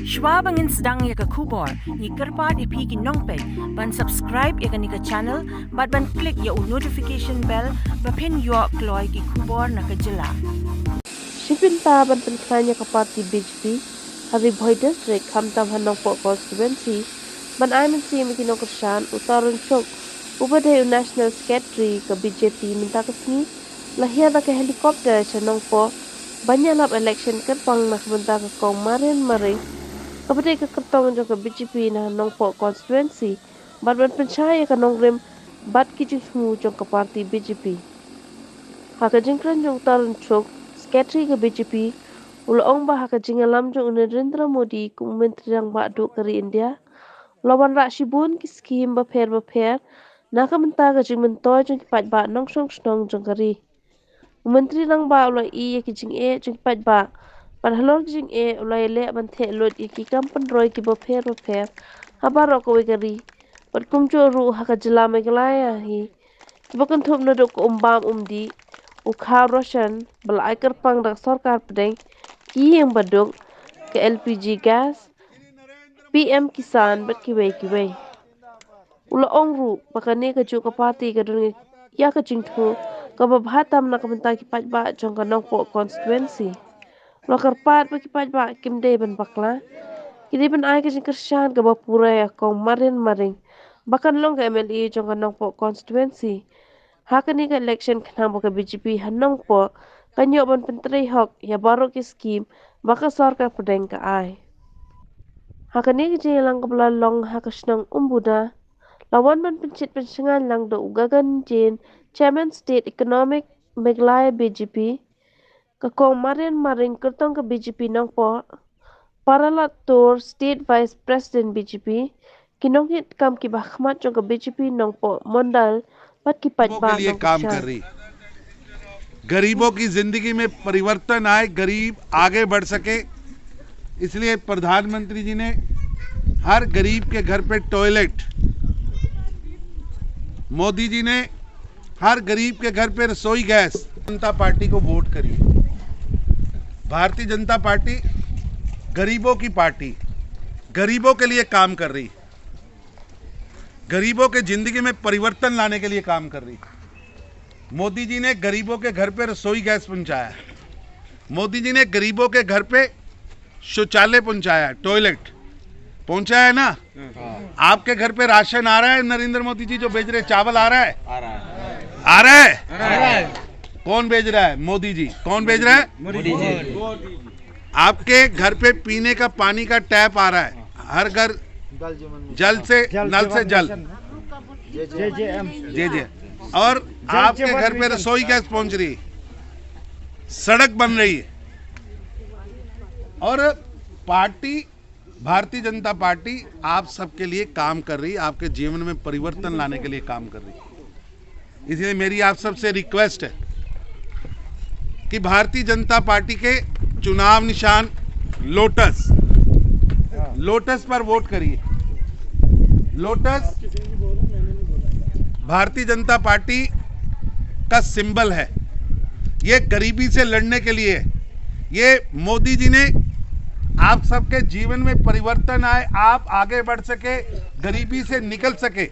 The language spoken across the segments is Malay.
Schwab angin sedang ya ke kubor, ni kerpat ipi ki nongpek, ban subscribe ya ni ke channel, ban klik ya notification bell, pen yo kloy ki kubor na ke jela. Shipinta ban penkanya ke parti BJP, hari boy district kamtam hanong po constituency, ban aiman si mikinong kershan utarun chok, ubade national secretary ke BJP minta kesini, lahir ke helikopter chanong po, banyak lap election kerpang nak bentar ke kong marin. Kepada kekertong juga BJP na nong po constituency, ban pencahaya ke nong rem bat kijing semua jong ke parti BJP. Haka jingkran jong tarun chok, secretary ke BJP, ong bah haka jingalam jong Narendra Modi ku menteri rang bak duk keri India, lawan rak shibun ki skim baper, naka mentah ke jing mentoy jong kipat bak nong snong jong keri. Menteri rang bak ulai iya ki jing jong kipat bak, padahal jing ulai le ban the lot iki kampen roy ki baper habar ko wegari pat kumjo ru haka jelame gelaya hi kibakan thop na dok umbam umdi ukha roshan bal aikar pang dak sarkar pedeng ki yang badok ke LPG gas PM Kisan bat ki wei ula ongru bakane ka ju ka parti ka dung ya ka jingthu ka babhatam na ka benta ki pat ba jong ka nong po constituency lokar pat bagi pajak kim day ban bakla kini ban ai ke kershan ke bapura ya kong maring bahkan long ke MLA jong kanong po constituency hakani ke election kenang ke BJP hanong po kanyo ban penteri hok ya baru ke skim baka sarkar pedeng ke ai hakani ke jelang ke belalong hakasnang umbuda lawan ban pencit pensengan lang do ugagan jen chairman state economic Meghalaya BJP kakong maring kertong ke BJP nong po para latur state vice president BJP kinong hit kam ki bahmat jong ke BJP nong po mondal pat ki pat के लिए काम कर रही गरीबों की जिंदगी में परिवर्तन आए गरीब आगे बढ़ सके इसलिए प्रधानमंत्री जी ने हर गरीब के घर पे टॉयलेट मोदी जी ने हर गरीब के घर पे रसोई गैस जनता पार्टी को वोट करिए भारतीय जनता पार्टी गरीबों की पार्टी गरीबों के लिए काम कर रही गरीबों के जिंदगी में परिवर्तन लाने के लिए काम कर रही मोदी जी ने गरीबों के घर पे रसोई गैस पहुंचाया मोदी जी ने गरीबों के घर पे शौचालय पहुंचाया टॉयलेट पहुंचाया ना आपके घर पे राशन आ रहा है नरेंद्र मोदी जी जो भेज रहे चावल आ रहा है कौन भेज रहा है मोदी जी कौन भेज रहा है मोदी जी आपके घर पे पीने का पानी का टैप आ रहा है हर घर जल से नल से जल जे और आपके घर पे रसोई गैस पहुंच रही है सड़क बन रही है और पार्टी भारतीय जनता पार्टी आप सबके लिए काम कर रही है आपके जीवन में परिवर्तन लाने के लिए काम कर रही है इसलिए मेरी आप सबसे रिक्वेस्ट है कि भारतीय जनता पार्टी के चुनाव निशान लोटस पर वोट करिए लोटस भारतीय जनता पार्टी का सिंबल है ये गरीबी से लड़ने के लिए ये मोदी जी ने आप सबके जीवन में परिवर्तन आए आप आगे बढ़ सके गरीबी से निकल सके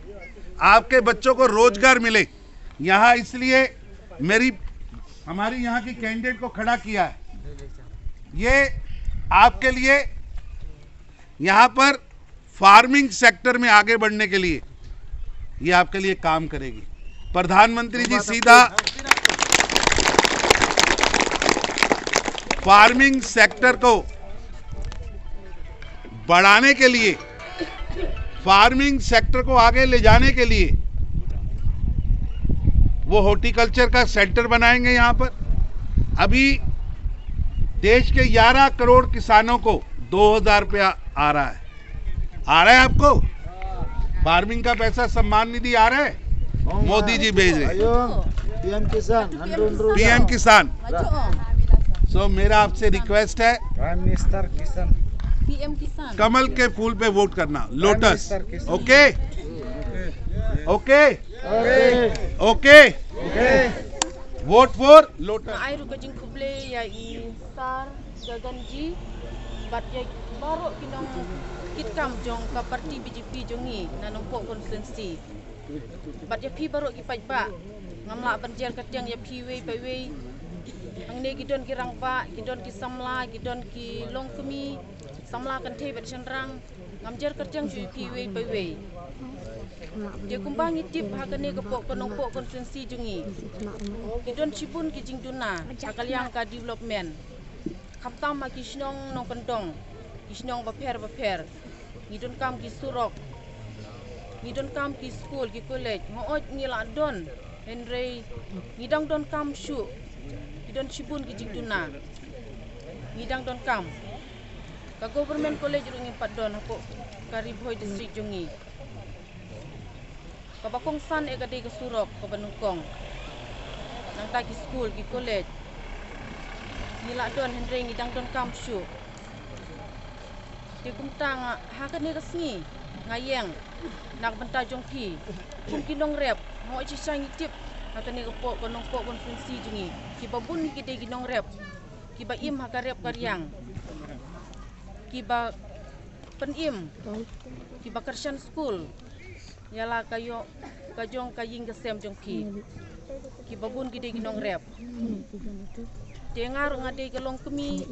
आपके बच्चों को रोजगार मिले यहाँ इसलिए हमारी यहाँ की कैंडिडेट को खड़ा किया है ये आपके लिए यहाँ पर फार्मिंग सेक्टर में आगे बढ़ने के लिए ये आपके लिए काम करेगी प्रधानमंत्री जी सीधा फार्मिंग सेक्टर को बढ़ाने के लिए फार्मिंग सेक्टर को आगे ले जाने के लिए वो हॉर्टिकल्चर का सेंटर बनाएंगे यहाँ पर अभी देश के 11 करोड़ किसानों को 2000 रुपया आ रहा है आपको फार्मिंग का पैसा सम्मान निधि आ रहा है मोदी जी भेज रहे पीएम किसान सो मेरा आपसे रिक्वेस्ट है प्राइम मिनिस्टर किसान पीएम किसान कमल के फूल पे वोट करना lotus okay okay okay vote for lotus ai ru kajing kuble ya i star gaganji bat ya baru kinong kitkam jong ka parti BJP jongi nanong po konstituensi bat ya pi baru ki ba ngamla banjer katyang ya pi we pai we ang ne gidon kirang ba gidon ki samla gidon ki longkemi samla kan the bet senrang ngamjer katyang ju pi we pai we dia kumbang itip hakane kepok konong po konstituensi jongi gidon cibun ki jingduna akaliang ka development kaptam ma kisnong nong pendong kisnong baper ngidon kam ki surok ngidon kam ki school ki college ngoot ngila don henry ngidang don kam shu ngidon cibun ki jingduna ngidang don kam ka government college rungi padon hako Karibhoy district jongi ka bakong san e kadai ka surok ka banungkong nang ta ki school ki college nila don henry ngidang don kam shu di kumtang hakane kasni ngayeng nak benta jongki kum kinong rep mo chi sang tip hakane ko konong po konstituensi jungi ki babun ki de ginong rep ki ba im hakarep karyang ki ba penim ki ba Christian school yala kayo kajong kaying gasem jongki ki babun ki de ginong rep dengar ngade ke longkemi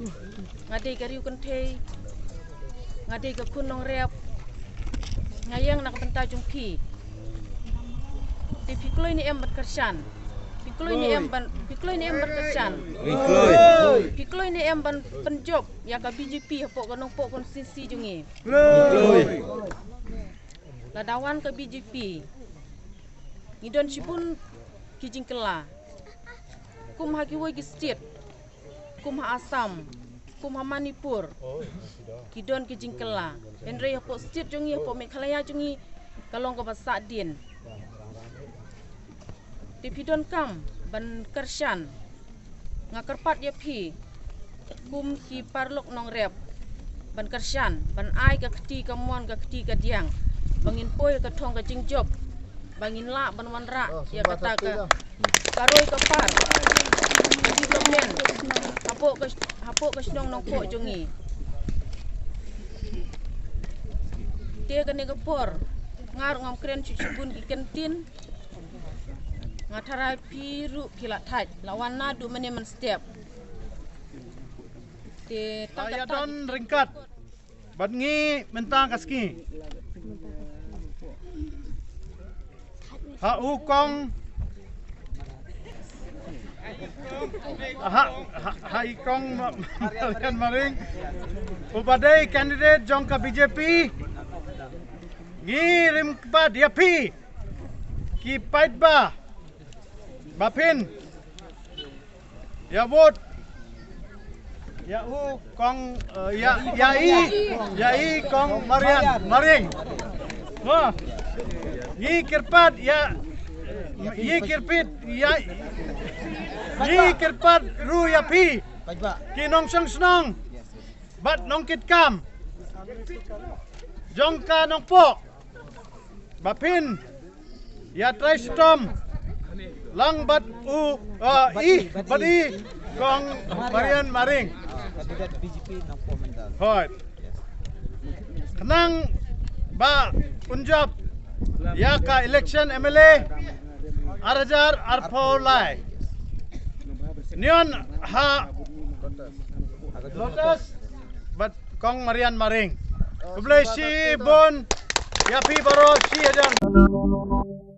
ngade ke riu kentei ngade ke kunong rep ngayang nak benta jongki di pikloi ni em berkersan pikloi ni em berkersan pikloi ni em ban penjob ya ka BJP hapok konong pok konstituensi jungi ladawan ke BJP ngidon sipun kijingkela kum haki woi ki state kum ha Assam kum ha Manipur kidon ki jingkela henry hapo state jongi hapo Meghalaya jongi kalong ka basak din tipidon kam ban kershan ngakerpat ya pi kum ki parlok nong rep ban kershan ban ai ka keti ka mon ka keti ka diang bangin poi ka thong ka jingjob bangin la ban wanra ya kata ka karoi ka par development hapo ka snong nong po jongi dia ka negapor ngar ngam kren cucubun ki kantin ngatara piru kilat thaj lawan na du menemen step te Saya don ringkat badngi mentang kaski ha ukong ha ikong Marian Maring ubadai candidate jongka BJP ngirim kepada dia pi ki pait ba bapin ya vote ya u kong ya i kong Marian Maring wah yi kirpat ya yi kirpit ya yi kirpat ru ya pi ki nong sang snong bat nong kit kam jongka nong po bapin ya try storm lang bat u badi kong Marian Maring kandidat BJP ng Pomendal. Hoy. Kanang ba Punjab ya ka election MLA Arajar Arpolai. Nion ha Lotus bat kong Marian Maring. Kublai si bon ya pi baro si ajan.